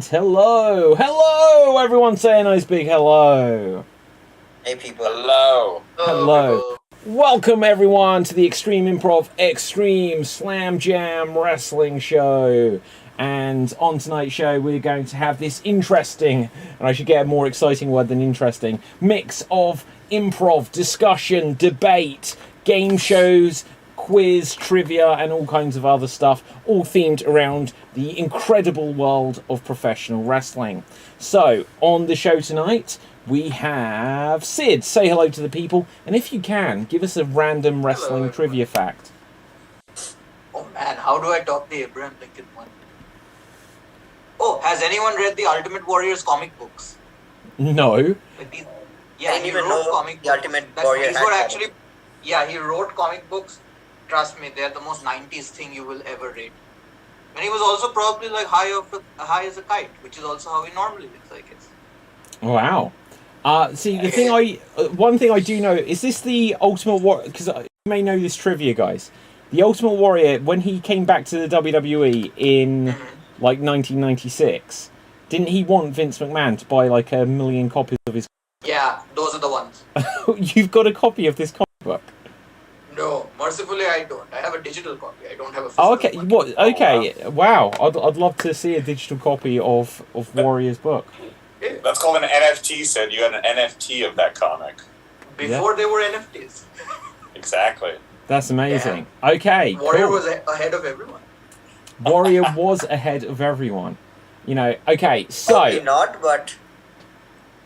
And hello, everyone say a nice big hello. Hey people. Hello. Welcome everyone to the Extreme Improv Xstream Jam wrestling show. And on tonight's show we're going to have this interesting, and I should get a more exciting word than interesting, mix of improv, discussion, debate, game shows, quiz, trivia, and all kinds of other stuff, all themed around the incredible world of professional wrestling. So, on the show tonight, we have Sid. Say hello to the people, and if you can, give us a random wrestling trivia fact. Oh man, how do I top the Abraham Lincoln one? Oh, has anyone read the Ultimate Warrior's comic books? No. Yeah, he wrote comic books. Ultimate Warrior These were actually, yeah, he wrote comic books. Trust me, they're the most 90s thing you will ever read. And he was also probably like high as a kite, which is also how he normally lives, I guess. Wow. See, the thing one thing I do know, is this the Ultimate Warrior? Because you may know this trivia, guys. The Ultimate Warrior, when he came back to the WWE in like 1996, didn't he want Vince McMahon to buy like 1 million copies of his? Yeah, those are the ones. You've got a copy of this comic book? No, mercifully I don't. I have a digital copy. I don't have a physical Oh, okay. one. What? Okay. Wow. I'd love to see a digital copy of Warrior's book. That's called an NFT, Sid. You had an NFT of that comic. Before they were NFTs. Exactly. That's amazing. Yeah. Okay. Warrior cool. was ahead of everyone. Warrior was ahead of everyone. You know. Okay. So. Probably not, but.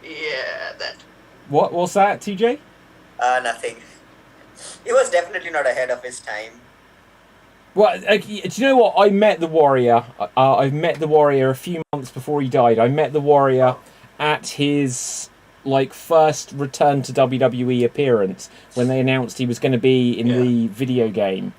Yeah, that. What's that, TJ? Nothing. He was definitely not ahead of his time. Well, do you know what? I met the Warrior. I met the Warrior a few months before he died. I met the Warrior at his first return to WWE appearance when they announced he was going to be in the video game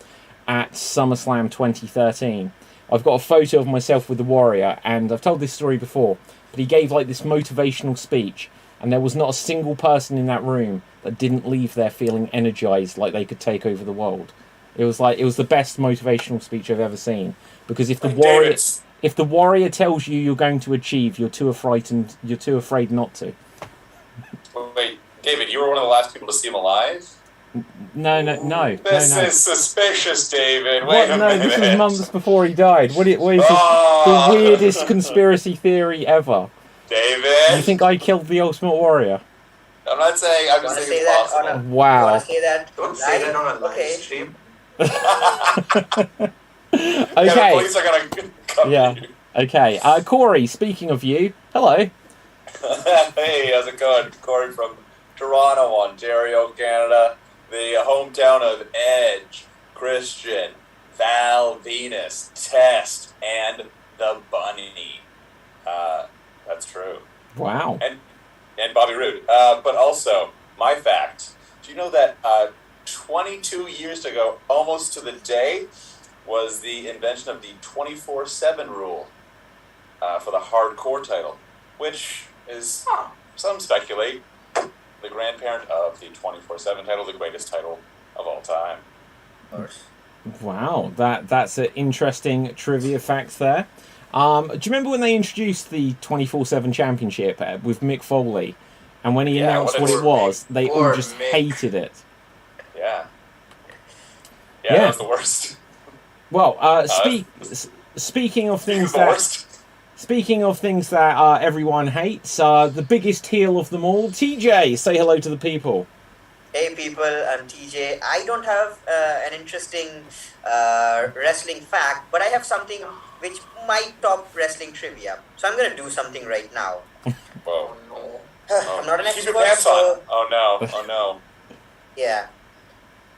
at SummerSlam 2013. I've got a photo of myself with the Warrior, and I've told this story before, but he gave this motivational speech, and there was not a single person in that room that didn't leave there feeling energized like they could take over the world. It was the best motivational speech I've ever seen, because if the Warrior tells you you're going to achieve, you're too afraid not to. Wait, David, you were one of the last people to see him alive? No. This is suspicious, David. Wait a minute. This was months before he died. What is the weirdest conspiracy theory ever? David, You think I killed the Ultimate Warrior? I'm not saying. I'm just saying it's possible. Wow. You want to say that? Don't say that on a live stream. Okay. Yeah, the police are gonna come to you. Okay. Corey, speaking of you, hello. Hey, how's it going? Corey from Toronto, Ontario, Canada, the hometown of Edge, Christian, Val, Venus, Test, and the Bunny. That's true. Wow. And Bobby Roode. But also, my fact, do you know that 22 years ago, almost to the day, was the invention of the 24/7 rule for the hardcore title, which is, some speculate, the grandparent of the 24/7 title, the greatest title of all time. Of course. Wow, that's an interesting trivia fact there. Do you remember when they introduced the 24/7 championship with Mick Foley? And when he announced what it was, they all just hated it. Yeah, that was the worst. Well, speaking of things that everyone hates, the biggest heel of them all, TJ, say hello to the people. Hey people, I'm TJ. I don't have an interesting wrestling fact, but I have something which might top wrestling trivia. So I'm going to do something right now. Whoa. No. I'm not an Keep expert, your pants so... on. Oh no. Yeah.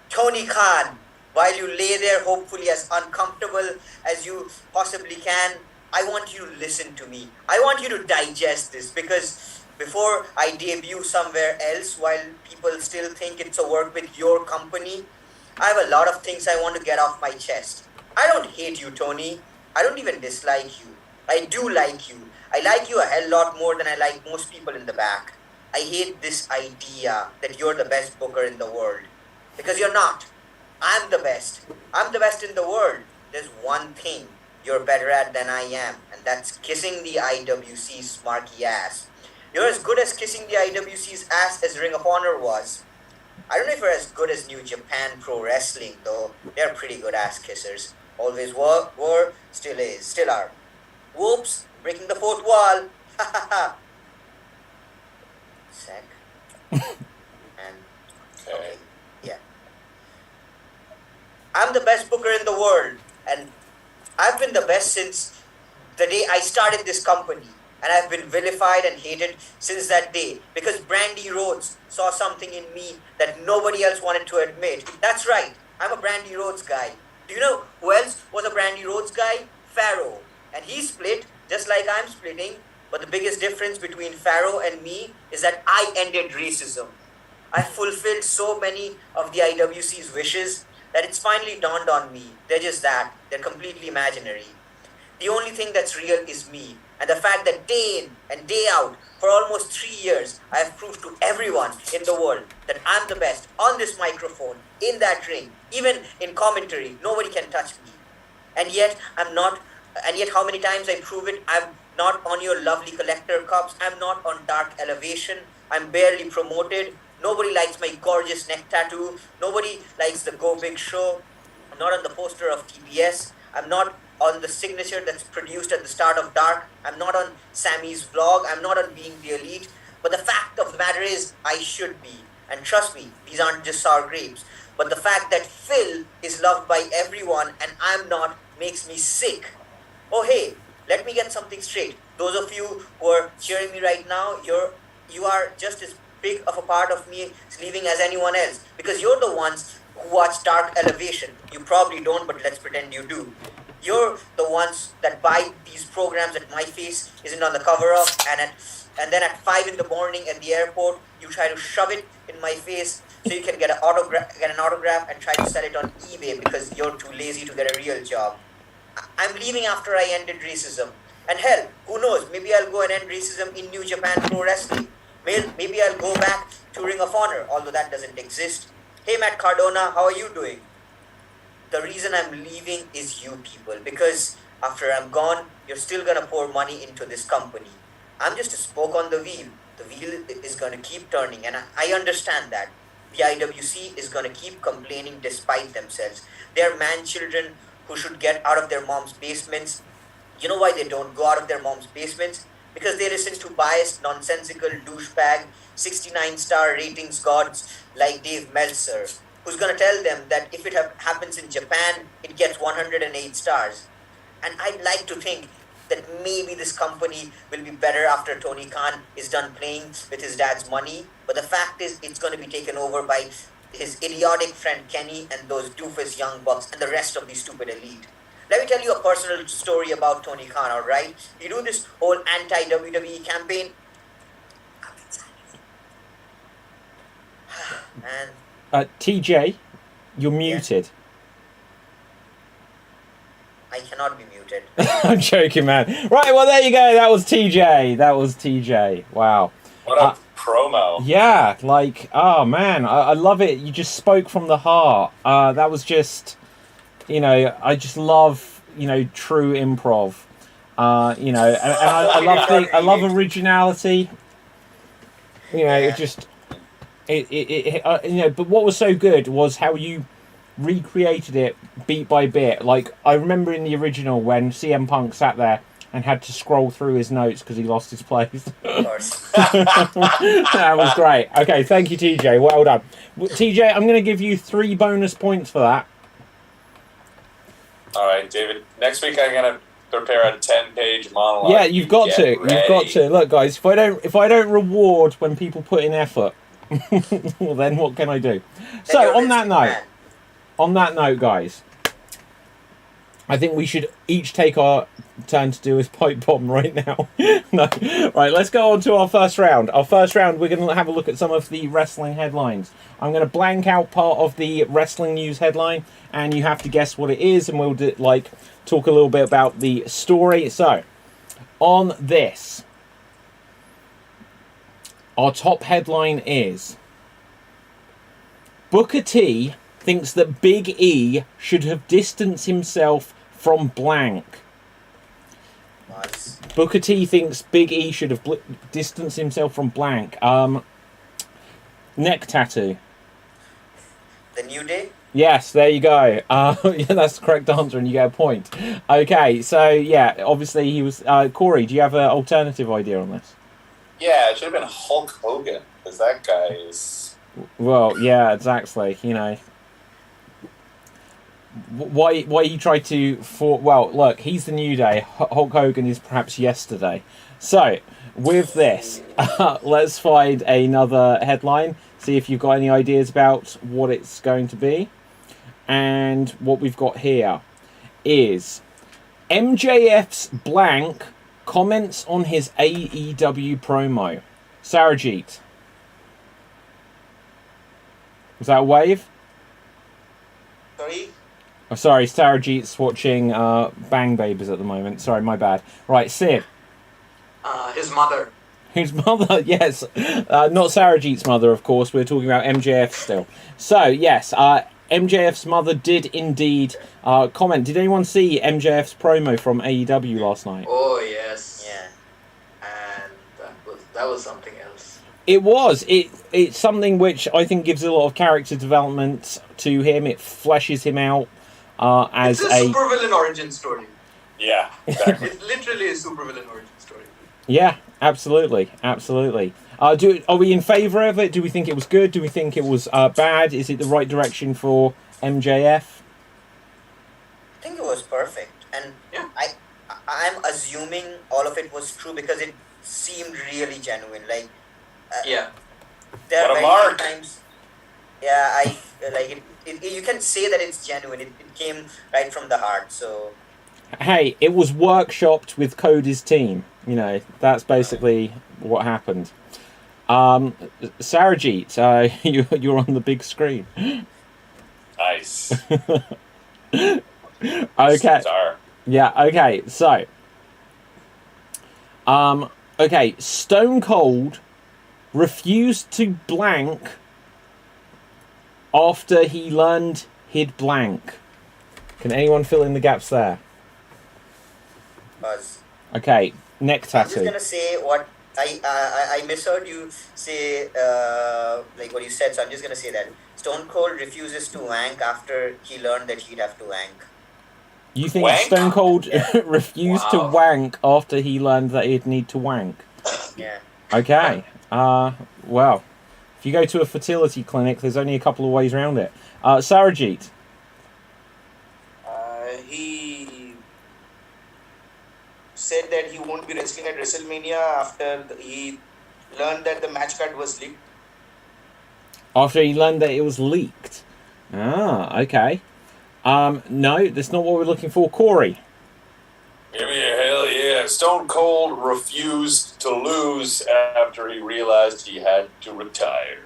Tony Khan, while you lay there hopefully as uncomfortable as you possibly can, I want you to listen to me. I want you to digest this, because before I debut somewhere else, while people still think it's a work with your company, I have a lot of things I want to get off my chest. I don't hate you, Tony. I don't even dislike you. I do like you. I like you a hell lot more than I like most people in the back. I hate this idea that you're the best booker in the world. Because you're not. I'm the best. I'm the best in the world. There's one thing you're better at than I am, and that's kissing the IWC's smarky ass. You're as good as kissing the IWC's ass as Ring of Honor was. I don't know if you're as good as New Japan Pro Wrestling, though. They're pretty good ass kissers. Always were, still is, still are. Whoops, breaking the fourth wall. Ha ha ha. Sec. And, okay, yeah. I'm the best booker in the world, and I've been the best since the day I started this company. And I've been vilified and hated since that day because Brandy Rhodes saw something in me that nobody else wanted to admit. That's right, I'm a Brandy Rhodes guy. Do you know who else was a Brandy Rhodes guy? Pharaoh. And he split just like I'm splitting, but the biggest difference between Pharaoh and me is that I ended racism. I fulfilled so many of the IWC's wishes that it's finally dawned on me. They're just that. They're completely imaginary. The only thing that's real is me. And the fact that day in and day out, for almost 3 years, I have proved to everyone in the world that I'm the best on this microphone, in that ring, even in commentary. Nobody can touch me. And yet, I'm not, and yet how many times I prove it, I'm not on your lovely collector cups, I'm not on Dark Elevation, I'm barely promoted, nobody likes my gorgeous neck tattoo, nobody likes the Go Big show, I'm not on the poster of TBS, I'm not on the signature that's produced at the start of Dark. I'm not on Sammy's vlog. I'm not on Being the Elite. But the fact of the matter is, I should be. And trust me, these aren't just sour grapes. But the fact that Phil is loved by everyone and I'm not makes me sick. Oh hey, let me get something straight. Those of you who are cheering me right now, you are just as big of a part of me leaving as anyone else. Because you're the ones who watch Dark Elevation. You probably don't, but let's pretend you do. You're the ones that buy these programs that my face isn't on the cover of, and then at 5 in the morning at the airport, you try to shove it in my face so you can get an autograph and try to sell it on eBay because you're too lazy to get a real job. I'm leaving after I ended racism. And hell, who knows, maybe I'll go and end racism in New Japan Pro Wrestling. Maybe I'll go back to Ring of Honor, although that doesn't exist. Hey Matt Cardona, how are you doing? The reason I'm leaving is you people, because after I'm gone, you're still gonna pour money into this company. I'm just a spoke on the wheel. The wheel is gonna keep turning, and I understand that. The IWC is gonna keep complaining despite themselves. They're man-children who should get out of their mom's basements. You know why they don't go out of their mom's basements? Because they listen to biased, nonsensical, douchebag, 69-star ratings gods like Dave Meltzer, who's going to tell them that if it happens in Japan, it gets 108 stars. And I'd like to think that maybe this company will be better after Tony Khan is done playing with his dad's money. But the fact is, it's going to be taken over by his idiotic friend Kenny and those doofus young bucks and the rest of the stupid elite. Let me tell you a personal story about Tony Khan, alright? You do this whole anti-WWE campaign. And TJ, you're muted. I cannot be muted. I'm joking, man. Right, well, there you go. That was TJ. Wow. What a promo. Yeah, like, oh, man. I love it. You just spoke from the heart. That was just, I just love, true improv. And I love originality. It just... but what was so good was how you recreated it beat by bit. Like, I remember in the original when CM Punk sat there and had to scroll through his notes because he lost his place. Of course. That was great. Okay, thank you, TJ. Well done. TJ, I'm going to give you 3 bonus points for that. All right, David. Next week I'm going to prepare a 10-page monologue. Yeah, you've got to. Ready. You've got to. Look, guys, if I don't reward when people put in effort, well, then what can I do? So, on that note, guys, I think we should each take our turn to do his pipe bomb right now. No. Right, let's go on to our first round. Our first round, we're going to have a look at some of the wrestling headlines. I'm going to blank out part of the wrestling news headline, and you have to guess what it is, and we'll talk a little bit about the story. So, on this, our top headline is Booker T thinks that Big E should have distanced himself from blank. Was. Booker T thinks Big E should have distanced himself from blank. Neck tattoo. The New Day? Yes, there you go. Yeah, that's the correct answer, and you get a point. Okay, so yeah, obviously he was. Corey, do you have an alternative idea on this? Yeah, it should have been Hulk Hogan, because that guy is... Well, yeah, exactly. You know, why he tried to well, look, he's the New Day. Hulk Hogan is perhaps yesterday. So with this, let's find another headline. See if you've got any ideas about what it's going to be. And what we've got here is MJF's blank comments on his AEW promo. Sarajit. Was that a wave? Sorry? Oh, sorry, Sarajit's watching Bang Babies at the moment. Sorry, my bad. Right, Sid. His mother. Whose mother? Yes. Not Sarajit's mother, of course. We're talking about MJF still. So, yes, MJF's mother did indeed comment. Did anyone see MJF's promo from AEW last night? Oh, yes. Yeah. And that was something else. It was. It's something which I think gives a lot of character development to him. It fleshes him out as it's a supervillain origin story. Yeah, exactly. It's literally a supervillain origin story. Yeah, absolutely. Absolutely. Are we in favour of it? Do we think it was good? Do we think it was bad? Is it the right direction for MJF? I think it was perfect. And Yeah. I'm assuming all of it was true because it seemed really genuine. Like, Yeah. there What are a very mark. few times. Yeah, I like it. You can say that it's genuine. It came right from the heart. So Hey, it was workshopped with Cody's team. You know, that's basically what happened. Sarajit, you're on the big screen. Nice. Okay. Star. Yeah, okay, so. Okay, Stone Cold refused to blank after he learned he'd blank. Can anyone fill in the gaps there? Buzz. Okay, neck I'm just tattoo. gonna say what I misheard you say, like what you said. So I'm just gonna say that Stone Cold refuses to wank after he learned that he'd have to wank. You think Wank? Stone Cold refused to Wow. wank after he learned that he'd need to wank? Yeah. Okay. Well, if you go to a fertility clinic, there's only a couple of ways around it. Sarajit. He said that he won't be wrestling at WrestleMania after he learned that the match card was leaked. After he learned that it was leaked. Ah, okay. No, that's not what we're looking for. Corey. Give me a hell yeah. Stone Cold refused to lose after he realized he had to retire.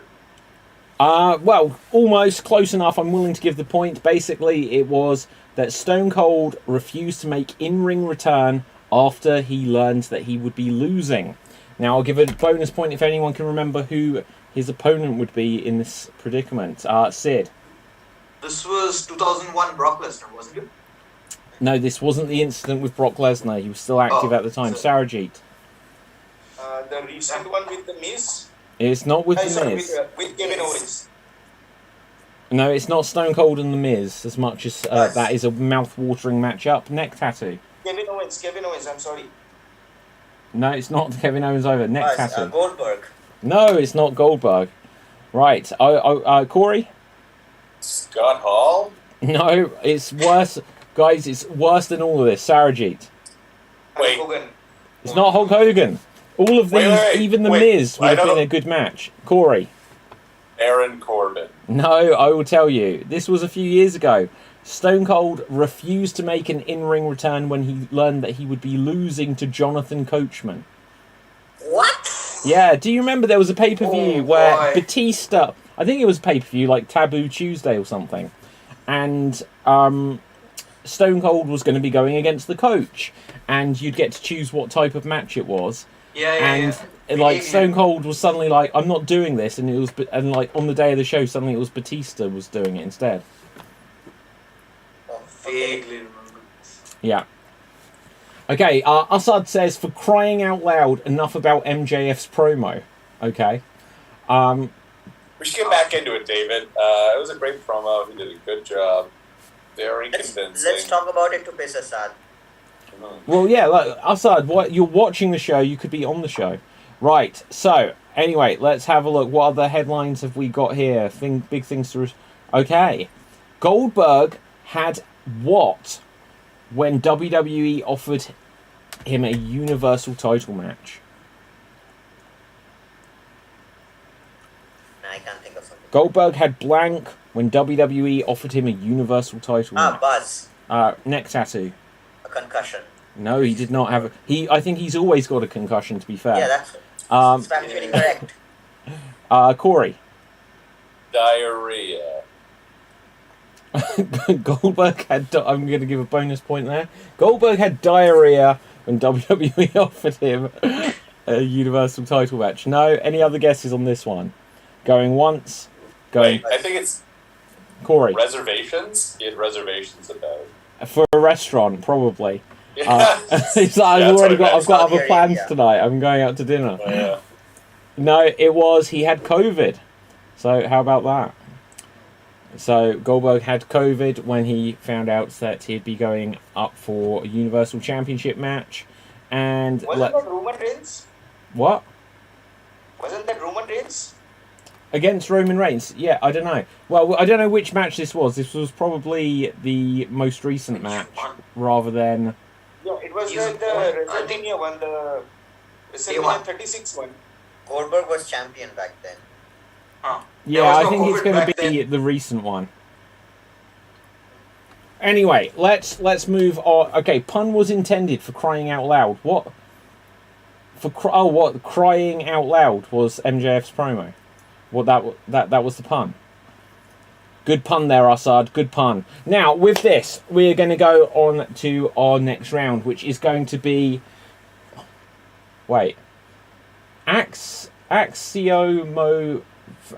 Well, almost close enough. I'm willing to give the point. Basically, it was that Stone Cold refused to make in-ring return after he learned that he would be losing. Now, I'll give a bonus point if anyone can remember who his opponent would be in this predicament. Sid. This was 2001 Brock Lesnar, wasn't it? No, this wasn't the incident with Brock Lesnar. He was still active Oh, at the time. so- Sarajit. The recent one with the Miz. It's not with The Sorry, Miz. with Kevin Owens. No, it's not Stone Cold and The Miz, as much as Yes. that is a mouth-watering matchup. Neck tattoo. Kevin Owens, I'm sorry. No, it's not Kevin Owens over. Neck Buzz, tattoo. Goldberg. No, it's not Goldberg. Right. Corey? Scott Hall? No, it's worse. Guys, it's worse than all of this. Sarajit. Wait. Hulk Hogan. It's not Hulk Hogan. All of these, Wait. even The Wait, Miz, I would have don't been know. a good match. Corey? Aaron Corbin. No, I will tell you. This was a few years ago. Stone Cold refused to make an in-ring return when he learned that he would be losing to Jonathan Coachman. What? Yeah, do you remember there was a pay-per-view Oh, where boy. Batista, I think it was a pay-per-view like Taboo Tuesday or something, and Stone Cold was going to be going against the Coach, and you'd get to choose what type of match it was, Yeah, and like Stone Cold was suddenly like, I'm not doing this, and it was, and like on the day of the show, suddenly it was Batista was doing it instead. Oh, okay. Vaguely remember this. Yeah. Okay, Assad says, for crying out loud, enough about MJF's promo. Okay. We should get back into it, David. It was a great promo. He did a good job. Very convincing. Let's talk about it to piss Assad. Well, yeah, like, Assad, you're watching the show, you could be on the show. Right, so, anyway, let's have a look. What other headlines have we got here? Big things to... Okay. Goldberg had what when WWE offered him a Universal title match? I can't think of something. Goldberg had blank when WWE offered him a Universal title match. Buzz. Neck tattoo. A concussion. No, he did not have I think he's always got a concussion, to be fair. Yeah, that's factually correct. Corey. Diarrhea. Goldberg had... I'm going to give a bonus point there. Goldberg had diarrhea when WWE offered him a Universal title match. No, any other guesses on this one? Going once. Going... Wait, I think it's... Corey. Reservations? He had reservations about it. For a restaurant, probably. Yeah. He's like, I've got other Saudi plans Arabia. tonight. I'm going out to dinner. Oh, yeah. No, it was he had COVID. So how about that? So Goldberg had COVID when he found out that he'd be going up for a Universal Championship match, and Wasn't that Roman Reigns? what Wasn't that Roman Reigns? against Roman Reigns? Yeah, I don't know. Well, I don't know which match this was. This was probably the most recent match, rather than. Yeah, it was He's the born, I think- WrestleMania one, the WrestleMania 36 one. Goldberg was champion back then. Yeah, was I no think it's COVID going to back be the recent one. Anyway, let's move on. Okay, pun was intended for crying out loud. What? What crying out loud was MJF's promo? What that was the pun. Good pun there, Assad. Good pun. Now, with this, we're going to go on to our next round, which is going to be... Wait. Axiomo...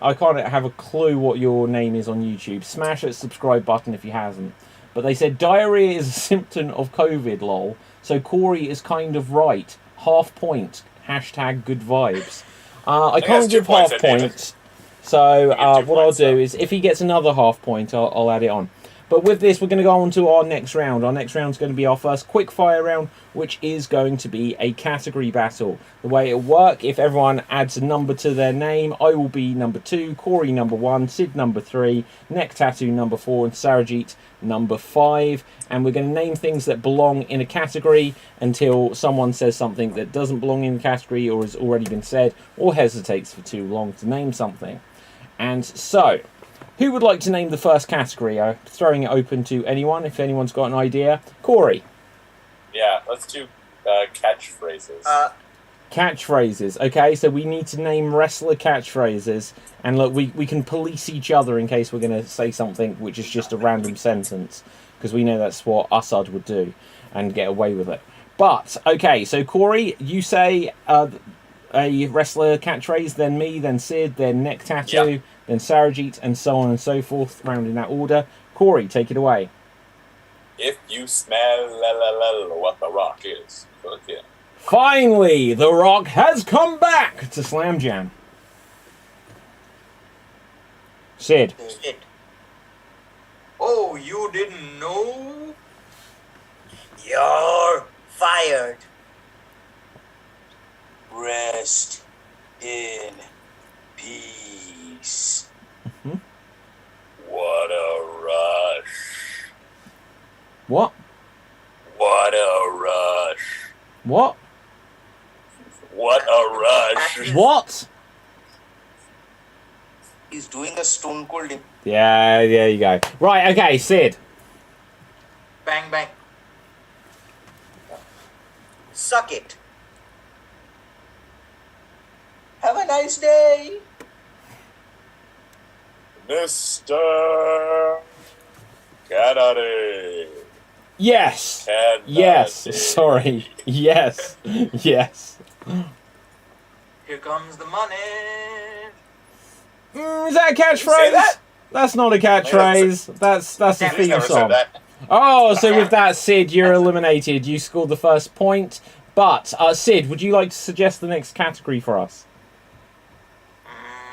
I can't have a clue what your name is on YouTube. Smash that subscribe button if you hasn't. But they said diarrhea is a symptom of COVID, lol. So Corey is kind of right. Half point. Hashtag good vibes. I can't that's 2 give points, half David. points. So give 2 what I'll points, do though. is if he gets another half point, I'll add it on. But with this, we're going to go on to our next round. Our next round is going to be our first quick fire round, which is going to be a category battle. The way it'll work, if everyone adds a number to their name, I will be number 2, Corey number 1, Sid number 3, Neck Tattoo number 4, and Sarajit number 5. And we're going to name things that belong in a category until someone says something that doesn't belong in the category or has already been said or hesitates for too long to name something. And so... who would like to name the first category? Throwing it open to anyone, if anyone's got an idea. Corey. Yeah, let's do catchphrases. Catchphrases. Okay, so we need to name wrestler catchphrases. And look, we can police each other in case we're going to say something which is just a random sentence. Because we know that's what Assad would do and get away with it. But, okay, so Corey, you say a wrestler catchphrase, then me, then Sid, then Neck Tattoo, Yep. then Sarajit, and so on and so forth, round in that order. Corey, take it away. If you smell what the rock is, cook it. Finally, The Rock has come back to Slam Jam. Sid. Shit. Oh, you didn't know? You're fired. Rest in peace. What a rush. What? What a rush. What? What a rush. What? He's doing a stone cold. Yeah, there you go. Right, okay, Sid. Bang, bang. Suck it. Have a nice day. Mr. Kennedy. Yes. Kennedy. Yes. Sorry. Yes. Yes. Here comes the money. Is that a catchphrase? Say that? That's not a catchphrase. That's a Damn it, theme Never said song. that. Oh, so with that, Sid, you're eliminated. You scored the first point. But, Sid, would you like to suggest the next category for us?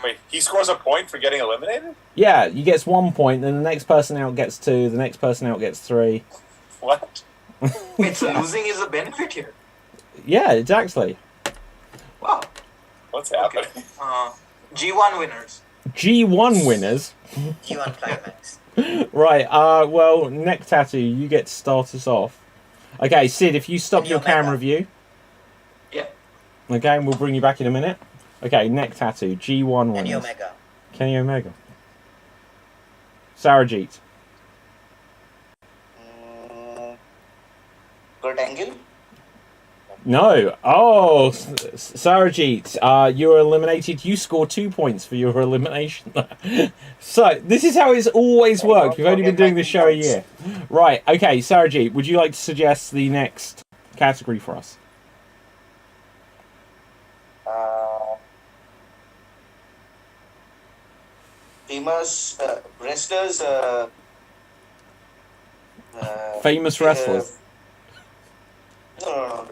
Wait, he scores a point for getting eliminated? Yeah, he gets 1 point, then the next person out gets 2, the next person out gets 3. What? Wait, so losing is a benefit here. Yeah, exactly. Wow. What's happening? G1 winners. G1 winners. G1 climax. Right, well, neck tattoo, you get to start us off. Okay, Sid, if you stop Kenny your Omega. camera view. Yeah. Okay, and we'll bring you back in a minute. Okay, neck tattoo, G1 winners. Kenny Omega. Kenny Omega. Sarajit. Kurt Angle. No. Oh, Sarajit, you're eliminated. You score 2 points for your elimination. So, this is how it's always worked. We've only been doing this show a year. Right, okay, Sarajit, would you like to suggest the next category for us? Famous wrestlers. Famous wrestlers. No.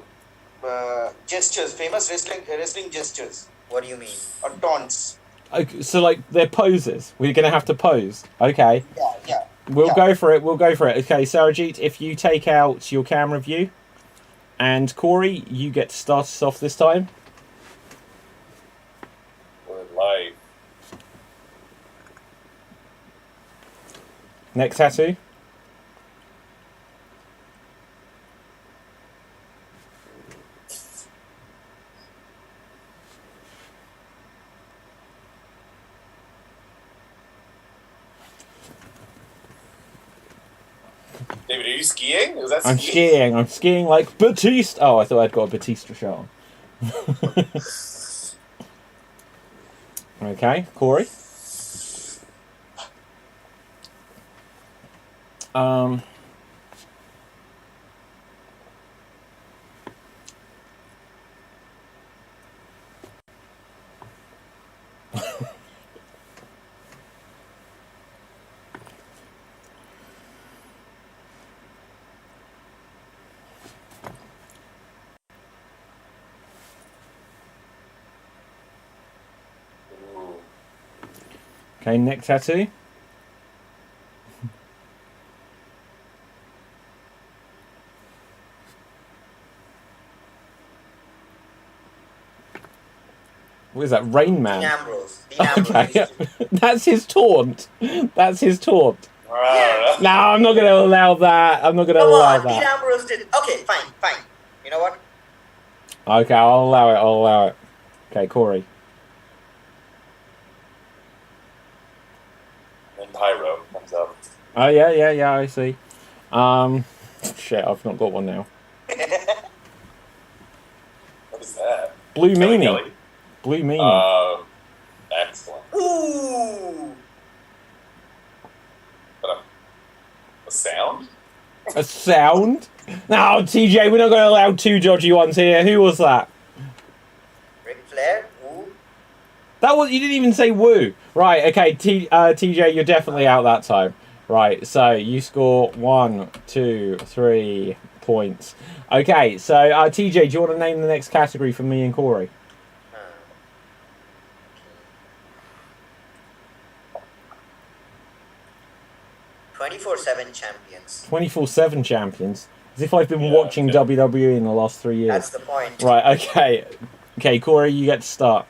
Gestures. Famous wrestling gestures What do you mean? or taunts. Okay, so, like, they're poses. We're going to have to pose. Okay. Yeah. We'll go for it. Okay, Sarajit, if you take out your camera view. And Corey, you get to start us off this time. We're live. Next tattoo. David, are you skiing? Is that I'm skiing? skiing. I'm skiing like Batista. Oh, I thought I'd got a Batista shirt on. Okay, Corey. Ooh. Okay, neck tattoo. What is that? Rain Dean Man. Ambrose. Dean Ambrose. Okay, that's his taunt. That's his taunt. Ah, No, I'm not going to allow that. I'm not going to Come allow on, Dean that. Ambrose did. Okay, fine. You know what? Okay, I'll allow it. Okay, Corey. And Pyro comes up. Oh, yeah, I see. Shit, I've not got one now. What is that? Blue Kelly Meanie. Kelly? Blue Meanie. Excellent. Ooh. But a sound? A sound? No, TJ, we're not going to allow two dodgy ones here. Who was that? Ric Flair. Ooh. That was, you didn't even say woo. Right, okay, TJ, you're definitely out that time. Right, so you score 1, 2, 3 points. Okay, so TJ, do you want to name the next category for me and Corey? 24/7 champions. 24/7 champions. As if I've been Yeah, watching okay. WWE in the last 3 years. That's the point. Right, okay. Okay, Corey, you get to start.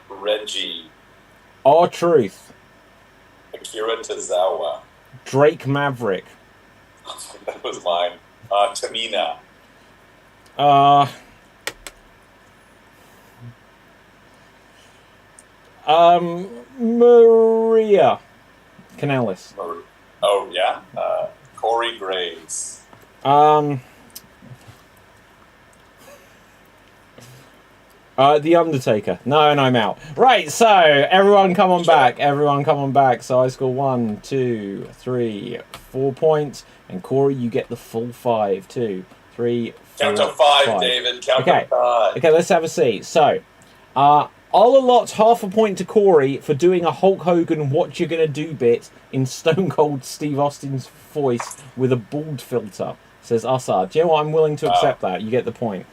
Reggie. R-Truth. Akira Tozawa. Drake Maverick. That was mine. Tamina. Maria Kanellis. Oh, yeah. Corey Graves. The Undertaker. No, and I'm out. Right, so everyone come on back. Everyone come on back. So I score 1, 2, 3, 4 points. And Corey, you get the full 5. 2, 3, 4, Count to five, David. Count Okay. to five. Okay, let's have a seat. So, I'll allot half a point to Corey for doing a Hulk Hogan "What You Gonna Do" bit in Stone Cold Steve Austin's voice with a bald filter. Says Assad. Do you know what? I'm willing to accept that. You get the point.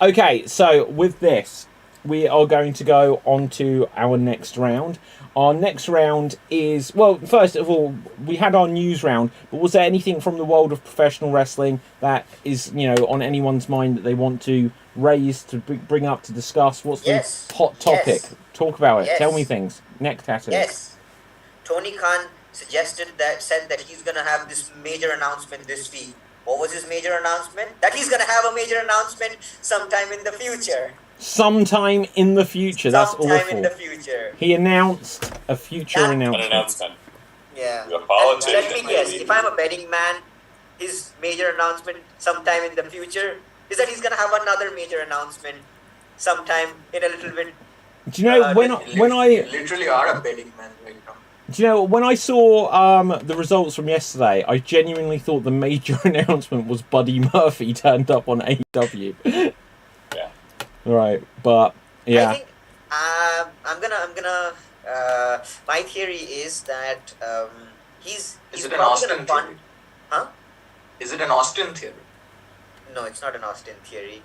Okay, so with this, we are going to go on to our next round. Our next round is, well, first of all, we had our news round, but was there anything from the world of professional wrestling that is, on anyone's mind that they want to raise, to bring up, to discuss? What's the hot topic? Yes. Talk about it. Yes. Tell me things. Next category. Yes. Tony Khan said that he's gonna have this major announcement this week. What was his major announcement? That he's gonna have a major announcement sometime in the future. Sometime in the future. That's awful. Sometime in the future. He announced a future announcement. An announcement. Yeah. The politician. Let me guess. If I'm a betting man, his major announcement sometime in the future is that he's gonna have another major announcement sometime in a little bit. Do you know when I literally are a betting man right now. Do you know, when I saw the results from yesterday, I genuinely thought the major announcement was Buddy Murphy turned up on AEW. Yeah. Right, but yeah. I think I'm gonna. My theory is that he's Is it an probably Austin gonna fund. theory? Huh? Is it an Austin theory? No, it's not an Austin theory.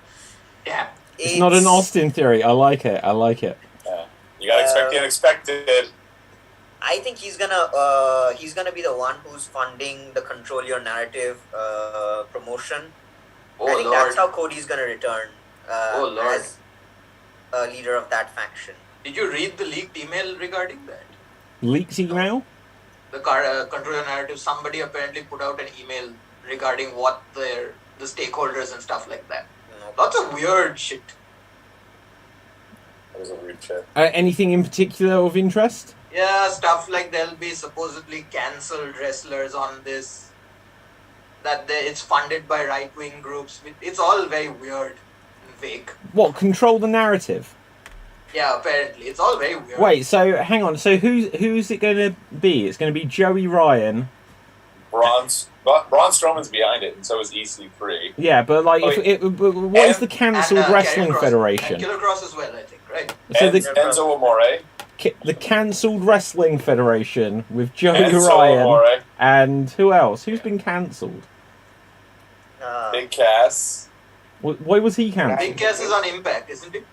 Yeah. It's not an Austin theory. I like it. Yeah. You gotta expect the unexpected. I think he's gonna be the one who's funding the Control Your Narrative promotion. Oh I think Lord. that's how Cody's gonna return Lord. as a leader of that faction. Did you read the leaked email regarding that? Leaks email? The Control Your Narrative, somebody apparently put out an email regarding what the stakeholders and stuff like that. No. Lots of weird shit. That was a weird shit. Anything in particular of interest? Yeah, stuff like there'll be supposedly cancelled wrestlers on this. That it's funded by right-wing groups. It's all very weird and vague. What, control the narrative? Yeah, apparently. It's all very weird. Wait, so hang on. So who's it going to be? It's going to be Joey Ryan. Braun Strowman's behind it, and so is EC3. Yeah, but like, what is the cancelled Wrestling Karrion Kross. Federation? And Killer Cross as well, I think, right? So And Enzo Amore. the cancelled Wrestling Federation with Joey Enzo Ryan Amore. and who else? Who's been cancelled? Big Cass. Why was he cancelled? Big Cass is on Impact, isn't it?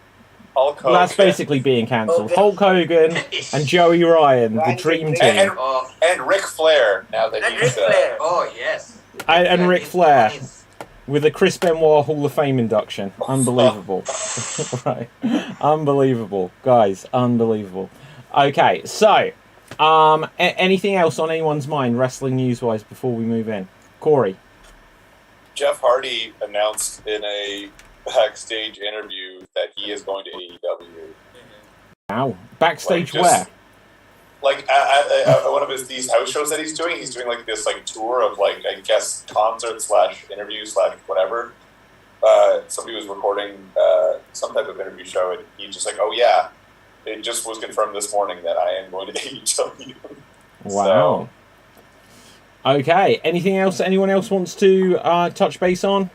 Hulk Hogan. Well, that's basically being cancelled. Hogan. Hulk Hogan and Joey Ryan, the Dream Team, And Ric Flair, now that And he's... Ric Flair. Oh, yes. and Ric He's Flair funny. with a Chris Benoit Hall of Fame induction. Unbelievable. Right. Unbelievable. Guys, unbelievable. Okay, so, anything else on anyone's mind, wrestling news-wise, before we move in? Corey? Jeff Hardy announced in a backstage interview that he is going to AEW. Wow. Backstage Like, just- where? Like at one of these house shows that he's doing like this like tour of like I guess concert / interview / whatever. Somebody was recording some type of interview show, and he's just like, "Oh yeah, it just was confirmed this morning that I am going to AEW." Wow. Okay. Anything else anyone else wants to touch base on?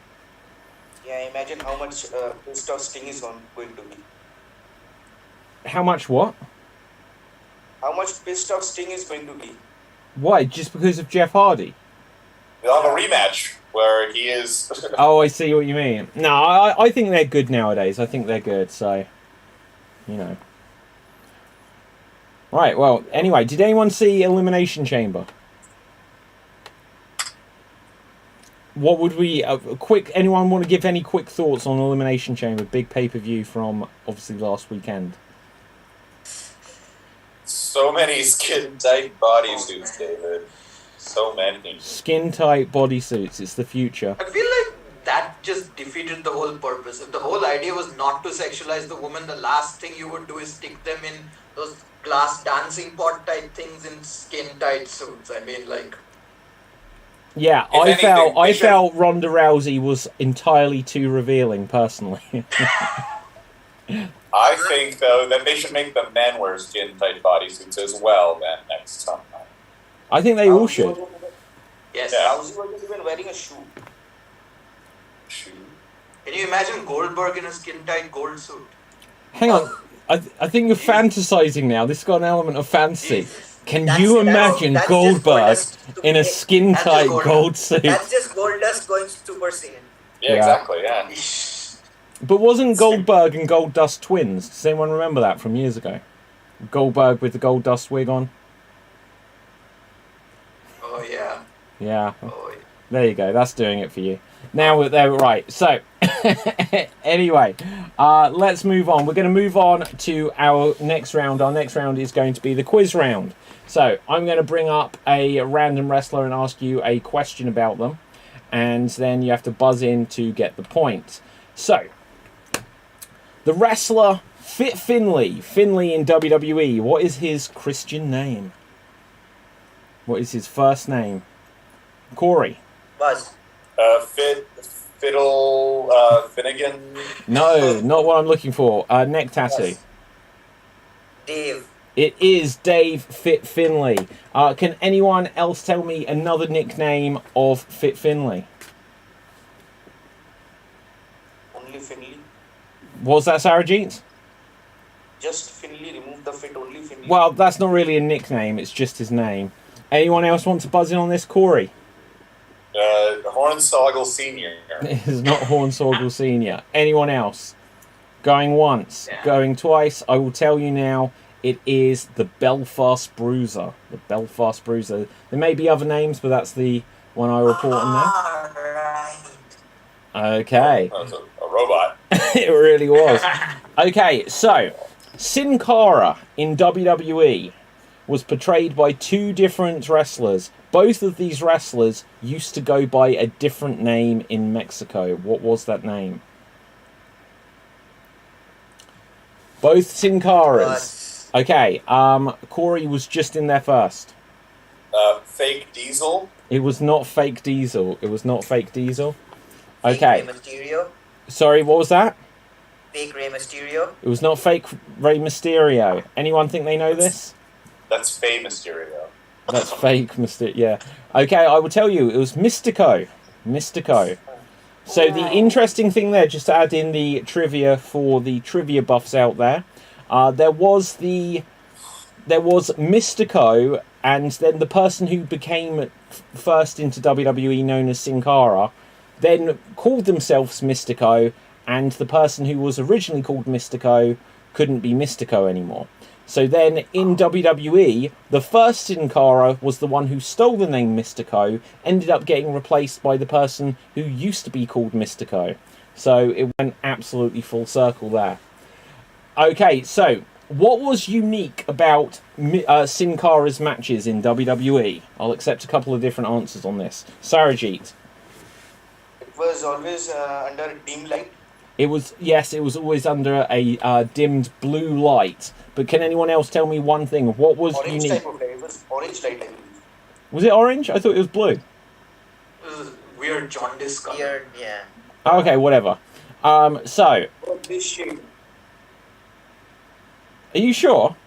Yeah, imagine how much pissed off Sting is going to be. How much what? How much pissed off Sting is going to be. Why? Just because of Jeff Hardy? They'll have a rematch where he is. Oh, I see what you mean. No, I think they're good nowadays. I think they're good, so, Right, well, anyway, did anyone see Elimination Chamber? What would we... anyone want to give any quick thoughts on Elimination Chamber? Big pay-per-view from, obviously, last weekend. So many skin-tight bodysuits, David. So many. Skin-tight bodysuits. It's the future. I feel like that just defeated the whole purpose. If the whole idea was not to sexualize the woman, the last thing you would do is stick them in those glass dancing pot type things in skin-tight suits. I mean, like... Yeah, If anything, I felt Ronda Rousey was entirely too revealing, personally. I think, though, that they should make the men wear skin-tight bodysuits as well then next time. I think they all should. Yes. Yeah. Rousey wasn't even wearing a shoe. Shoot. Can you imagine Goldberg in a skin-tight gold suit? Hang on. I think you're fantasizing now. This has got an element of fantasy. Jesus. Can That's- you that's- imagine that's just Goldberg Goldust in a That's skin-tight just gold suit? That's just Goldust going Super Saiyan. Yeah, Yeah. exactly. Yeah. But wasn't Goldberg and Goldust twins? Does anyone remember that from years ago? Goldberg with the Goldust wig on? Oh yeah. Yeah. Oh yeah. There you go. That's doing it for you. Now we're there. Right. So, anyway, let's move on. We're going to move on to our next round. Our next round is going to be the quiz round. So, I'm going to bring up a random wrestler and ask you a question about them. And then you have to buzz in to get the point. So, the wrestler Fit Finlay in WWE. What is his Christian name? What is his first name? Corey. Buzz. Fiddle, Finnegan. No, not what I'm looking for. Neck tattoo. Yes. Dave. It is Dave Fit Finlay. Can anyone else tell me another nickname of Fit Finlay? Only Finley. Was that Sarajit? Just Finley. Remove the fit. Only Finley. Well, that's not really a nickname. It's just his name. Anyone else want to buzz in on this, Corey? Hornsoggle Senior. It is not Hornsoggle Senior. Anyone else? Going once, Yeah. going twice. I will tell you now. It is the Belfast Bruiser. The Belfast Bruiser. There may be other names, but that's the one I report on Alright. there. Okay. That's a robot. It really was. Okay, so Sin Cara in WWE was portrayed by two different wrestlers. Both of these wrestlers used to go by a different name in Mexico. What was that name? Both Sin Caras. Buzz. Okay, Corey was just in there first. Fake Diesel. It was not Fake Diesel. It was not Fake Diesel. Fake Okay, Rey Mysterio. sorry, what was that? Fake Rey Mysterio. It was not Fake Rey Mysterio. Anyone think they know this? That's Faye Mysterio. That's Fake Mysterio, yeah. Okay, I will tell you, it was Mystico. Mystico. So the interesting thing there, just to add in the trivia for the trivia buffs out there, there was Mystico, and then the person who became first into WWE, known as Sin Cara, then called themselves Mystico, and the person who was originally called Mystico couldn't be Mystico anymore. So then in WWE, the first Sin Cara was the one who stole the name Mystico, ended up getting replaced by the person who used to be called Mystico. So it went absolutely full circle there. Okay, so what was unique about Sin Cara's matches in WWE? I'll accept a couple of different answers on this. Sarajit. It was always under dim light. It was, yes, it was always under a dimmed blue light. But can anyone else tell me one thing? What was Orange unique? type of light. It was orange light, I believe. Was it orange? I thought it was blue. This is weird jaundice color. Weird, yeah. Okay, whatever. So, Oh, this shade. are you sure?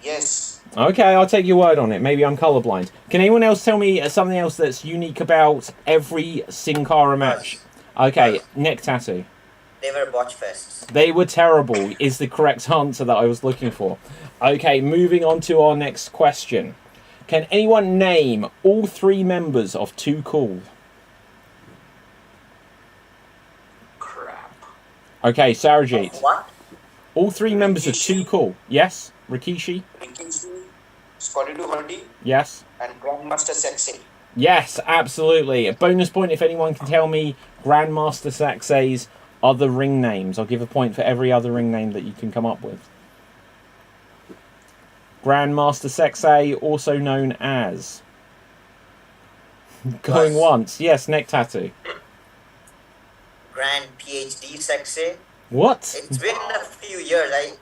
Yes. Okay, I'll take your word on it. Maybe I'm colourblind. Can anyone else tell me something else that's unique about every Sin Cara match? Okay, neck tattoo. They were botch fests. They were terrible, is the correct answer that I was looking for. Okay, moving on to our next question. Can anyone name all three members of Too Cool? Crap. Okay, Sarajit. What? All three members of Too Cool. Yes? Rikishi? Rikishi, Scotty 230, Yes? and Grandmaster Sexy. Yes, absolutely. A bonus point if anyone can tell me Grandmaster Saxay's other ring names. I'll give a point for every other ring name that you can come up with. Grandmaster Sexay, also known as... Going Buzz. once. Yes, neck tattoo. Grand PhD Sexy. What? It's been a few years.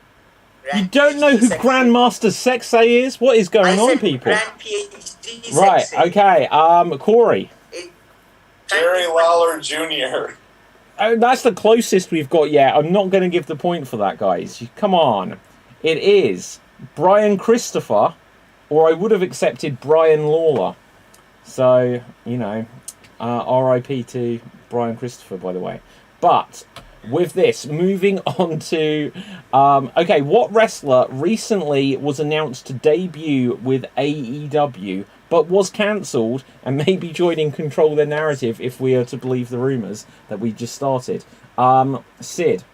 You don't know who Grandmaster Sexay is? What is going on, people? Grand PhD Right, Sexy. okay. Corey. Jerry Lawler Jr. Oh, that's the closest we've got yet. I'm not going to give the point for that, guys. Come on. It is Brian Christopher, or I would have accepted Brian Lawler. So, you know, RIP to Brian Christopher, by the way. But with this, moving on to okay, what wrestler recently was announced to debut with AEW but was cancelled and may be joining Control the Narrative if we are to believe the rumours that we just started? Sid.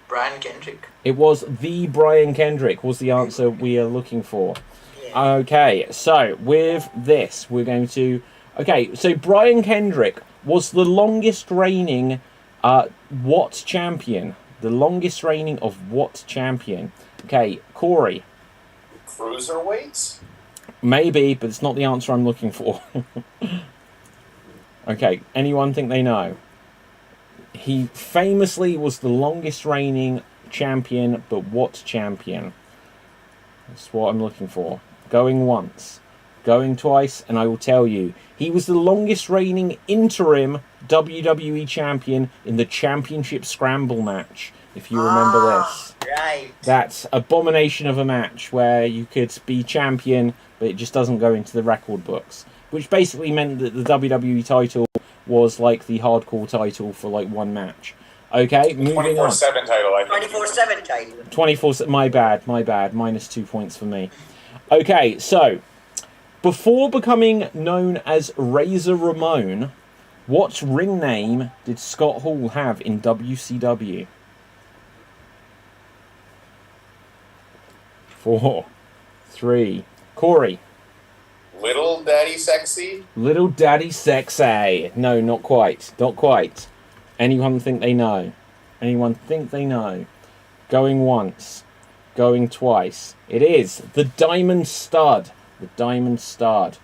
Brian Kendrick. It was the Brian Kendrick was the answer we are looking for. Yeah. Okay, so with this, we're going to... Okay, so Brian Kendrick was the longest reigning what champion? The longest reigning of what champion? Okay, Corey. Cruiserweights? Maybe, but it's not the answer I'm looking for. Okay, anyone think they know? He famously was the longest reigning champion, but what champion? That's what I'm looking for. Going once, going twice, and I will tell you. He was the longest reigning interim WWE champion in the Championship Scramble match, if you remember this. Right. That's abomination of a match where you could be champion, but it just doesn't go into the record books. Which basically meant that the WWE title was like the hardcore title for like one match. Okay, moving on. 24/7 title, I think. 24/7 title. 24. My bad. Minus 2 points for me. Okay, so before becoming known as Razor Ramon, what ring name did Scott Hall have in WCW? 4, 3. Corey. Little Daddy Sexy? Little Daddy Sexy. No, not quite. Not quite. Anyone think they know? Anyone think they know? Going once. Going twice. It is the Diamond Stud. The Diamond Stud.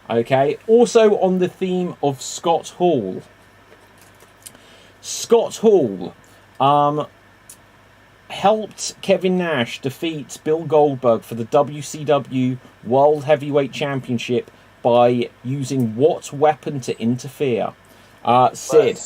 Okay. Also on the theme of Scott Hall. Scott Hall helped Kevin Nash defeat Bill Goldberg for the WCW World Heavyweight Championship by using what weapon to interfere? Sid.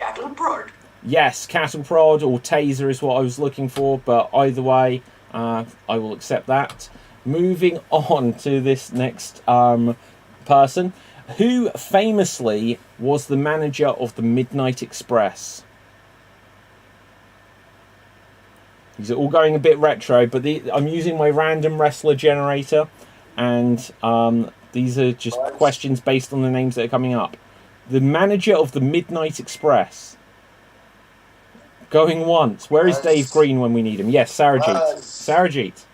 Cattle prod. Yes, cattle prod or taser is what I was looking for, but either way, I will accept that. Moving on to this next person, who famously was the manager of the Midnight Express. These are all going a bit retro, but I'm using my random wrestler generator, and these are just questions based on the names that are coming up. The manager of the Midnight Express. Going once. Where is Dave Green when we need him? Yes, Sarajit. Sarajit.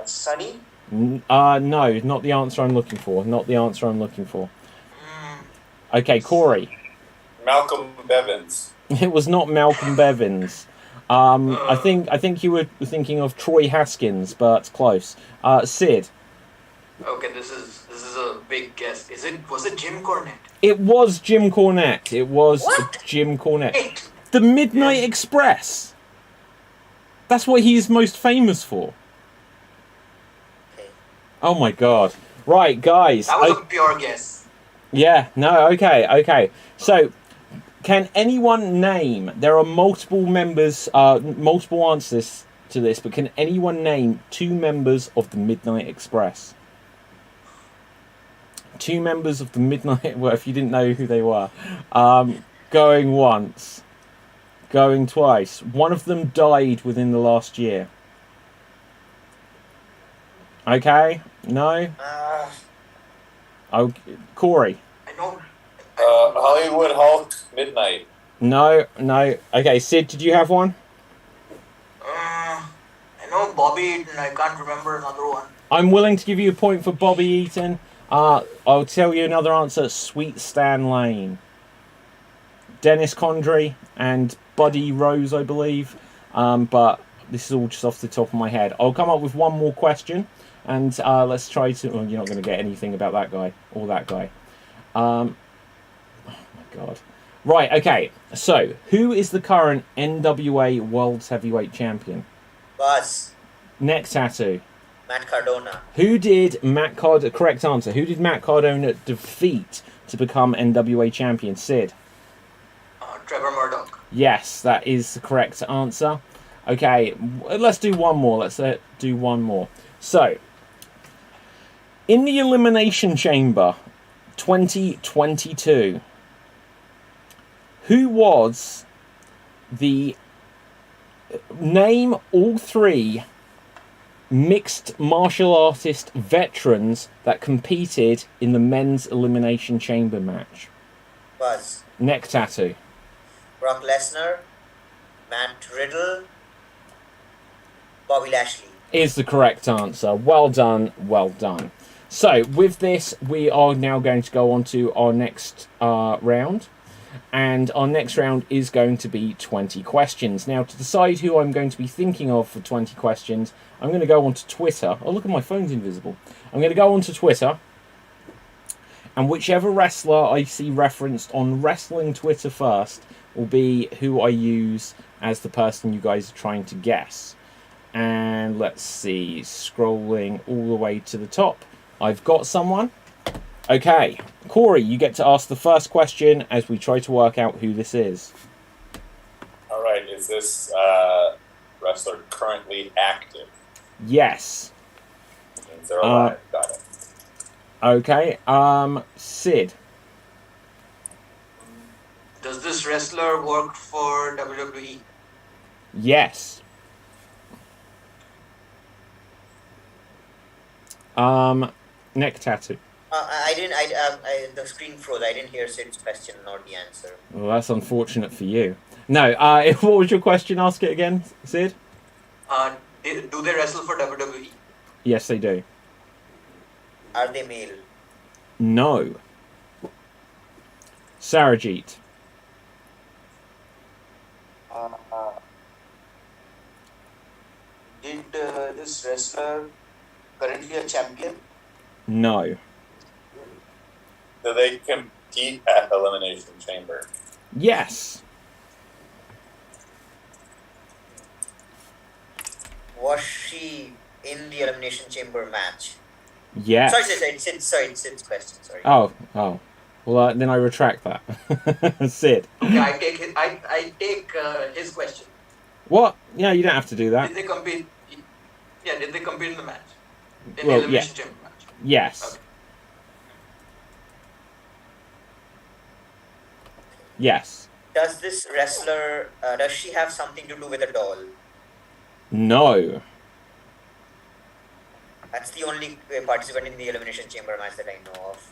Sunny? No, not the answer I'm looking for. Not the answer I'm looking for. Okay, Corey. Malcolm Bevins. It was not Malcolm Bevins. I think you were thinking of Troy Haskins, but close. Sid. Okay, this is a big guess. Was it Jim Cornette? It was Jim Cornette. It was What? Jim Cornette. The Midnight Express. That's what he is most famous for. Okay. Oh my god. Right, guys. That was a pure guess. Yeah, no, okay. So, can anyone name... There are multiple members, multiple answers to this, but can anyone name 2 members of the Midnight Express? 2 members of the Midnight... Well, if you didn't know who they were. Going once. Going twice. One of them died within the last year. Okay? No? Oh, Corey. I know. Hollywood Hulk Midnight. No. Okay, Sid, did you have one? I know Bobby Eaton. I can't remember another one. I'm willing to give you a point for Bobby Eaton. I'll tell you another answer. Sweet Stan Lane. Dennis Condrey and Buddy Rose, I believe. But this is all just off the top of my head. I'll come up with one more question. And let's try to... Well, you're not going to get anything about that guy. Or that guy. Oh, my God. Right, okay. So, who is the current NWA World Heavyweight Champion? Boss. Next tattoo. Matt Cardona. Who did Matt Cardona... Correct answer. Who did Matt Cardona defeat to become NWA Champion? Sid? Trevor Murdoch. Yes, that is the correct answer. Okay, let's do one more. Let's do one more. So, in the Elimination Chamber 2022, Who was the name all 3 mixed martial artist veterans that competed in the men's elimination chamber match? Buzz. Neck tattoo. Brock Lesnar, Matt Riddle, Bobby Lashley. Is the correct answer. Well done, well done. So, with this, we are now going to go on to our next round. And our next round is going to be 20 questions. Now, to decide who I'm going to be thinking of for 20 questions, I'm going to go onto Twitter. Oh, look at my phone's invisible. I'm going to go onto Twitter. And whichever wrestler I see referenced on wrestling Twitter first will be who I use as the person you guys are trying to guess. And let's see, scrolling all the way to the top. I've got someone. Okay, Corey, you get to ask the first question as we try to work out who this is. All right, is this wrestler currently active? Yes. Means they're alive. Got it. Okay, Sid. Does this wrestler work for WWE? Yes. Neck tattoo. I didn't. The screen froze. I didn't hear Sid's question nor the answer. Well, that's unfortunate for you. No, what was your question? Ask it again, Sid. Do they wrestle for WWE? Yes, they do. Are they male? No. Sarajit. Did this wrestler currently a champion? No. Do they compete at Elimination Chamber? Yes. Was she in the Elimination Chamber match? Yes. Sorry, Sid's question. Sorry. Oh. Well, then I retract that. Sid. Okay, I take his question. What? Yeah, you don't have to do that. Did they compete? Yeah, did they compete in the match? In Well, the Elimination Chamber match? Yes. Okay. Yes. Does this wrestler? Does she have something to do with a doll? No. That's the only participant in the Elimination Chamber match that I know of.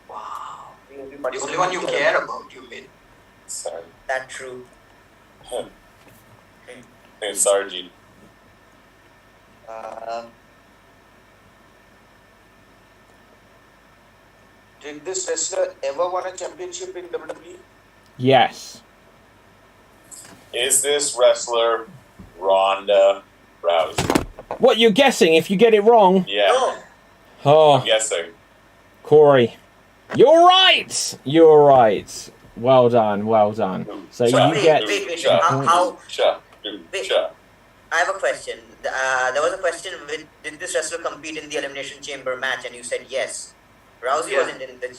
Wow. The only The only one you care about, you mean? Sorry. That true. Hey, Sarji. Did this wrestler ever won a championship in WWE? Yes. Is this wrestler Ronda Rousey? What, you're guessing if you get it wrong? Yeah, No. Oh, I'm guessing. Corey. You're right! You're right. Well done, well done. So you get... Wait. Cha. How? Cha. Wait. Cha. I have a question. There was a question with, did this wrestler compete in the Elimination Chamber match? And you said yes. Rousey Yeah. wasn't in the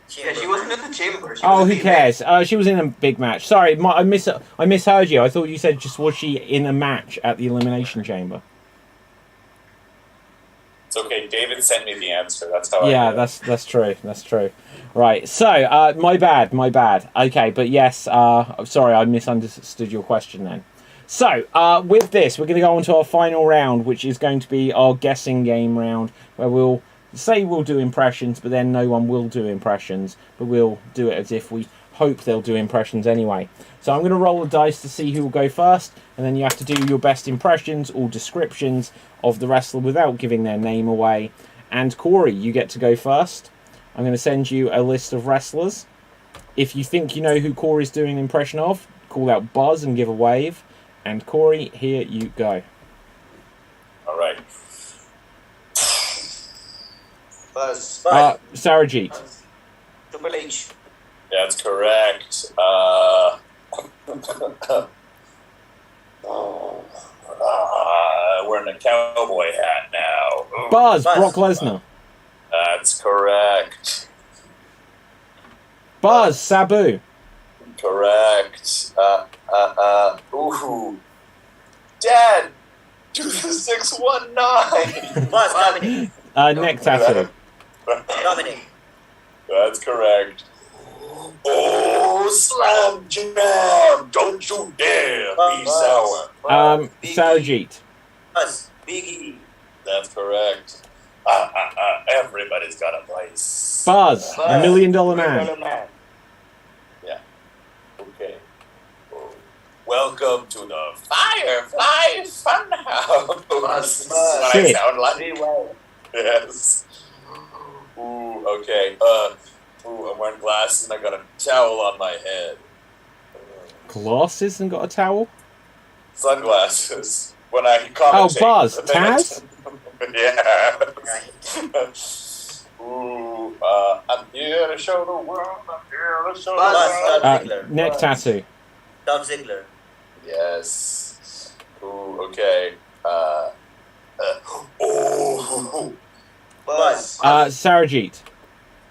chamber. Yeah, she wasn't in the chamber. She Oh, was who in the cares? She was in a big match. Sorry, I misheard you. I thought you said just was she in a match at the Elimination Chamber? It's okay. David sent me the answer. That's how I Yeah, know. that's true. That's true. Right. So, my bad. Okay, but yes. Sorry, I misunderstood your question then. So, with this, we're going to go on to our final round, which is going to be our guessing game round, where we'll say we'll do impressions, but then no one will do impressions, but we'll do it as if we hope they'll do impressions anyway. So I'm going to roll the dice to see who will go first, and then you have to do your best impressions or descriptions of the wrestler without giving their name away. And Corey, you get to go first. I'm going to send you a list of wrestlers. If you think you know who Corey's doing an impression of, call out Buzz and give a wave. And Corey, here you go. All right. Buzz. Sarajit. Triple H. That's correct. Wearing a cowboy hat now. Ooh, Buzz, Buzz. Brock Lesnar. that's correct. Buzz, Sabu. Correct. Ooh. Dad, do the 619. Buzz, Dominic. Neck tattoo. Dominic. That's correct. Oh, Slam Jam! Don't you dare be sour. Sarajit. Buzz. Biggie. That's correct. Everybody's got a place. Buzz. Buzz. Million Dollar Million Man. Dollar Man. Okay. Welcome to the Firefly Funhouse. Buzz. What I Sid. sound like? Very well. Yes. Ooh, okay. Ooh, I'm wearing glasses and I got a towel on my head. Glasses and got a towel? Sunglasses. When I Oh, commentate. Buzz. Taz? Yeah. Right. Ooh, I'm here to show the world. I'm here to show Buzz. the world. Ziggler. Neck tattoo. Dolph Ziggler. Yes. Ooh, okay. Oh. Buzz. Sarajit.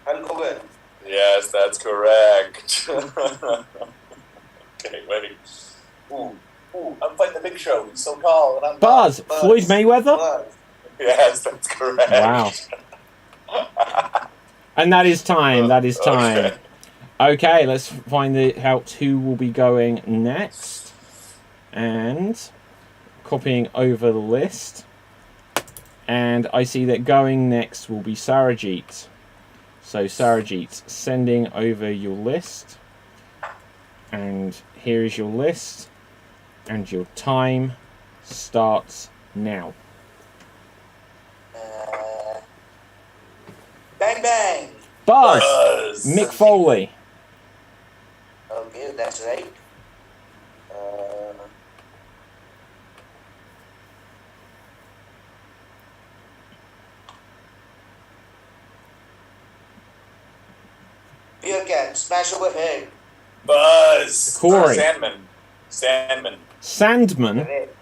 Hulk Hogan. Yes, that's correct. Okay, wait. Ooh, I'm fighting the Big Show. He's so tall, and I'm Buzz. Buzz. Floyd Mayweather. Buzz. Yes, that's correct. Wow. And that is time. That is time. Okay, let's find out who will be going next. And copying over the list. And I see that going next will be Sarajit. So Sarajit, sending over your list. And here is your list. And your time starts now. Bang Bang. Buzz! Buzz. Mick Foley. Okay, that's right. Beer can, smash overhead. Buzz. Corey. Sandman. Sandman. Correct.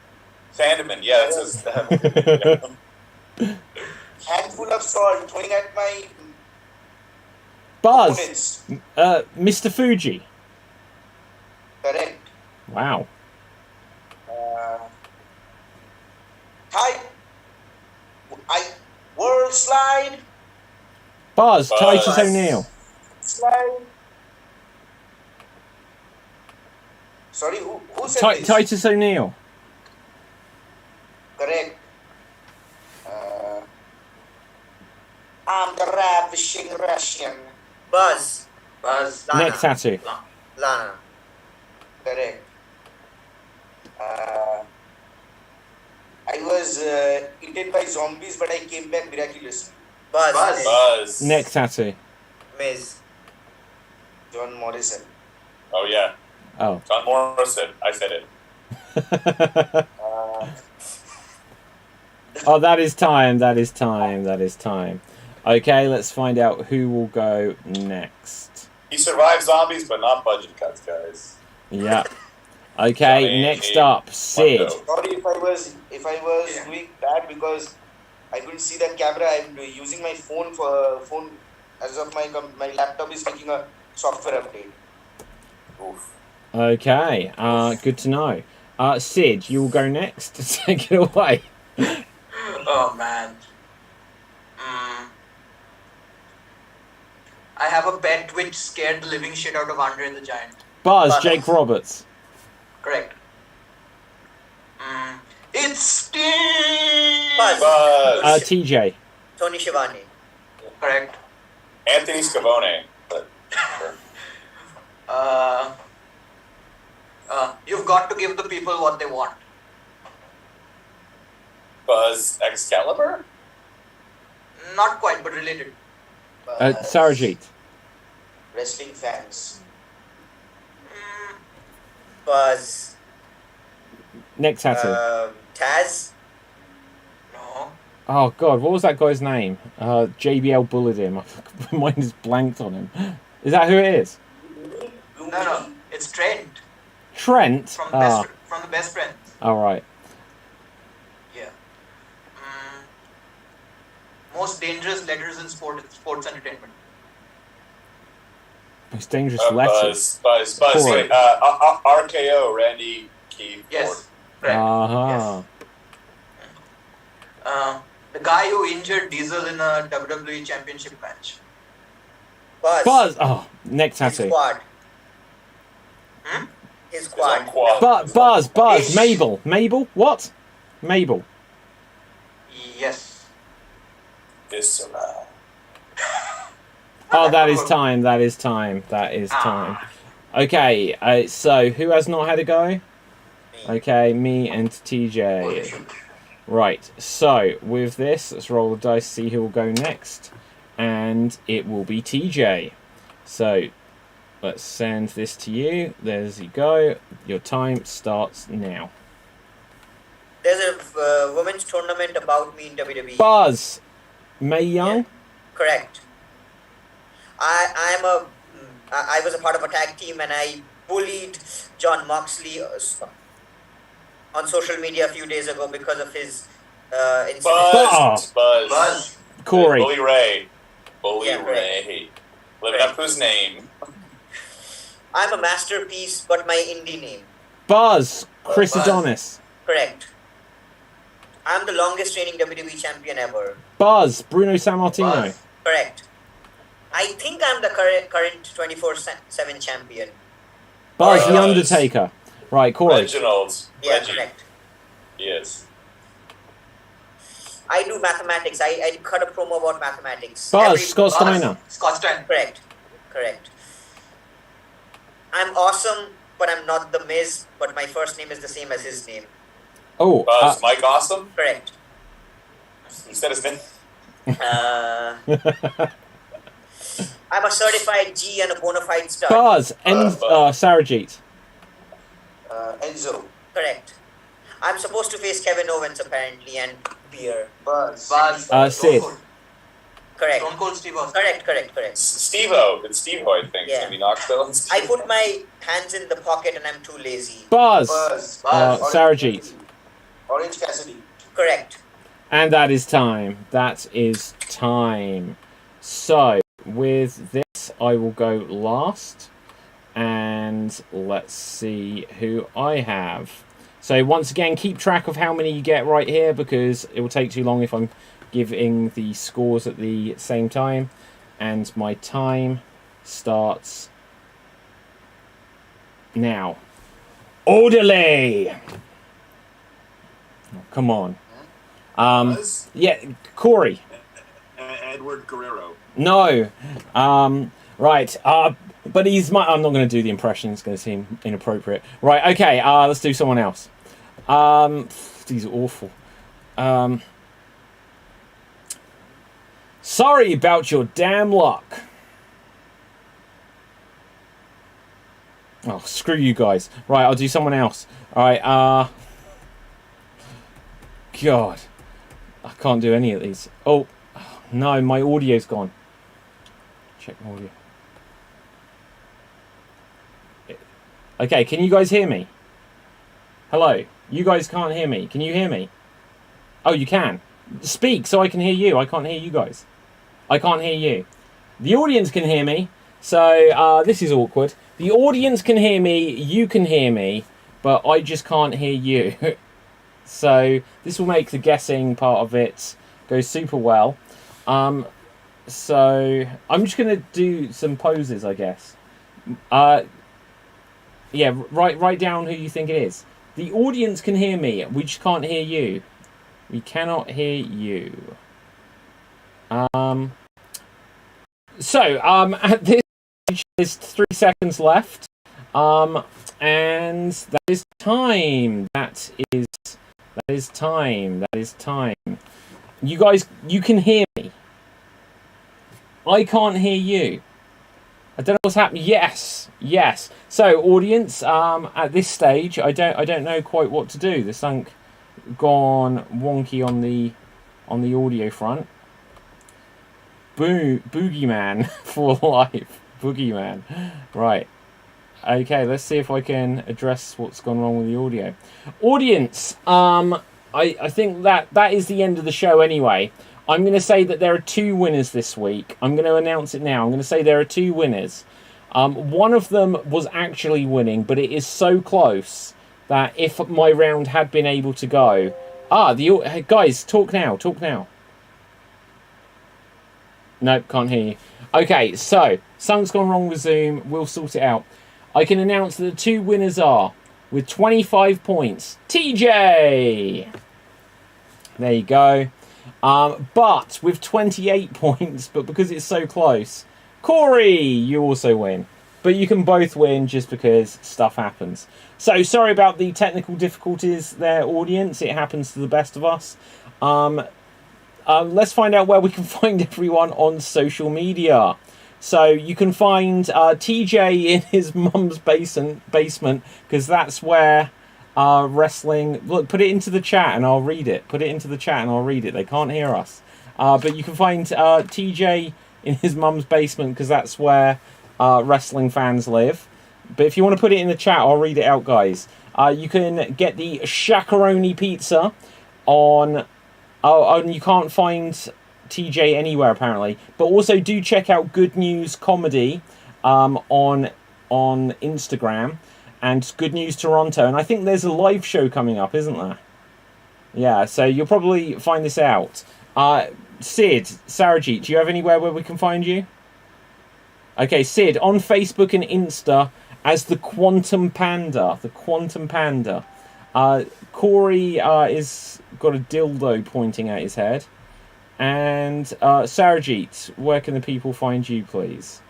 Sandman, yeah, that's his. Handful of salt throwing at my Buzz. opponents. Mr. Fuji. Correct. Wow. Hi. World slide. Buzz. Buzz. Titus O'Neil. Slide. Sorry, who said this? Titus O'Neil. Correct. I'm the ravishing Russian. Buzz. Buzz. Lana. Neck tattoo. Lana. Correct. I was eaten by zombies, but I came back miraculously. Buzz. Buzz. Buzz. Neck tattoo. Miz. John Morrison. Oh, yeah. Oh. John Morrison. I said it. Oh, that is time. That is time. That is time. Okay, let's find out who will go next. He survived zombies, but not budget cuts, guys. Yeah. Okay, Johnny next up, Sid. Mundo. Sorry if I was Yeah. doing that because I couldn't see that camera. I'm using my phone as of my laptop is taking a software update. Oof. Okay, good to know. Sid, you will go next. Take it away. Oh man. I have a pet which scared the living shit out of Andre the Giant. Buzz, Buzz. Jake Roberts. Correct. It's Steve! Buzz. Buzz. TJ. Tony Schiavone. Correct. Anthony Scavone. But, sure. You've got to give the people what they want. Buzz Excalibur? Not quite, but related. Sarajit. Wrestling fans. Buzz. Neck tattoo. Taz. No. Oh god, what was that guy's name? JBL bullied him. My mind is blanked on him. Is that who it is? No. It's Trent Trent? from the best friends. Alright. Yeah. Most dangerous letters in sports entertainment. Most dangerous letters. Buzz. Corey. Wait, RKO, Randy Keith. Yes. Correct. Uh-huh. The guy who injured Diesel in a WWE Championship match. Buzz. Oh, neck His tattoo. squad. Hmm? His His own squad. quad. Buzz. Ish. Mabel. What? Mabel. Yes. Viscera. Oh, that is time. Okay, so who has not had a go? Me. Okay, me and TJ. Holy shit. Right, so with this, let's roll the dice, see who will go next. And it will be TJ. So, let's send this to you. There you go. Your time starts now. There's a women's tournament about me in WWE. Buzz! Mae Young? Yeah. Correct. I was a part of a tag team and I bullied John Moxley on social media a few days ago because of his incident. Buzz. Corey. Bully Ray. Yeah, Ray. Living up to his name. I'm a masterpiece, but my indie name. Buzz! Chris Buzz. Adonis. Correct. I'm the longest reigning WWE champion ever. Buzz! Bruno Sammartino. Buzz. Correct. I think I'm the current 24/7 champion. Buzz, The Buzz. Undertaker. Right, Corey. Reginald. Yeah, Reggie. correct. Yes. I do mathematics. I cut a promo about mathematics. Buzz, Scott Buzz. Steiner. Scott Steiner. Correct. I'm awesome, but I'm not the Miz, but my first name is the same as his name. Oh, Buzz. Mike Awesome. Correct. He said his name. Uh, I'm a certified G and a bona fide star. Buzz! Sarajit. Enzo. Correct. I'm supposed to face Kevin Owens apparently and beer. Buzz. Buzz. Sid. Stone Cold. Correct. Stone Cold Steve Austin. Correct. Steve-O. It's Steve-O, I think. Yeah. Jimmy Knoxville and I put my hands in the pocket and I'm too lazy. Buzz! Buzz. Buzz. Sarajit. Orange Cassidy. Correct. And that is time. So, with this, I will go last. And let's see who I have. So, once again, keep track of how many you get right here, because it will take too long if I'm giving the scores at the same time. And my time starts now. Orderly! Oh, come on. Buzz. Yeah, Corey. Edward Guerrero. No. Right. But he's my. I'm not going to do the impression. It's going to seem inappropriate. Right. Okay. Let's do someone else. These are awful. Sorry about your damn luck. Oh, screw you guys. Right. I'll do someone else. All right. God. I can't do any of these. Oh, no, my audio's gone. Check my audio. Okay, can you guys hear me? Hello? You guys can't hear me. Can you hear me? Oh, you can. Speak so I can hear you. I can't hear you guys. I can't hear you. The audience can hear me, so this is awkward. The audience can hear me, you can hear me, but I just can't hear you. So this will make the guessing part of it go super well. So I'm just going to do some poses, I guess. Yeah, write down who you think it is. The audience can hear me. We just can't hear you. We cannot hear you. At this stage, there's 3 seconds left. And that is time. That is time. You guys, you can hear me. I can't hear you. I don't know what's happening. Yes. So, audience, at this stage, I don't know quite what to do. There's something gone wonky on the audio front. Boogeyman for life. Boogeyman. Right. Okay, let's see if I can address what's gone wrong with the audio. Audience, I think that is the end of the show anyway. I'm going to say that there are 2 winners this week. I'm going to announce it now. I'm going to say there are 2 winners. One of them was actually winning, but it is so close that if my round had been able to go... guys, talk now. Nope, can't hear you. Okay, so something's gone wrong with Zoom. We'll sort it out. I can announce that the two winners are, with 25 points, TJ. There you go. But with 28 points, but because it's so close, Corey, you also win. But you can both win just because stuff happens. So sorry about the technical difficulties there, audience. It happens to the best of us. Let's find out where we can find everyone on social media. So you can find TJ in his mum's basement because that's where wrestling... Look, put it into the chat and I'll read it. Put it into the chat and I'll read it. They can't hear us. But you can find TJ in his mum's basement because that's where wrestling fans live. But if you want to put it in the chat, I'll read it out, guys. You can get the Shakaroni pizza on... Oh, and you can't find TJ anywhere, apparently. But also do check out Good News Comedy on Instagram. And Good News Toronto. And I think there's a live show coming up, isn't there? Yeah, so you'll probably find this out. Sid, Sarajit, do you have anywhere where we can find you? Okay, Sid, on Facebook and Insta as the Quantum Panda. The Quantum Panda. Corey is got a dildo pointing at his head. And Sarajit, where can the people find you, please?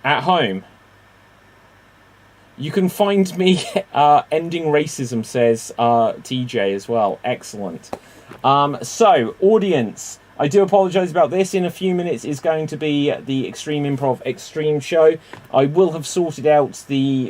At home. You can find me ending racism, says TJ as well. Excellent. So, audience, I do apologise about this. In a few minutes is going to be the Extreme Improv Extreme show. I will have sorted out the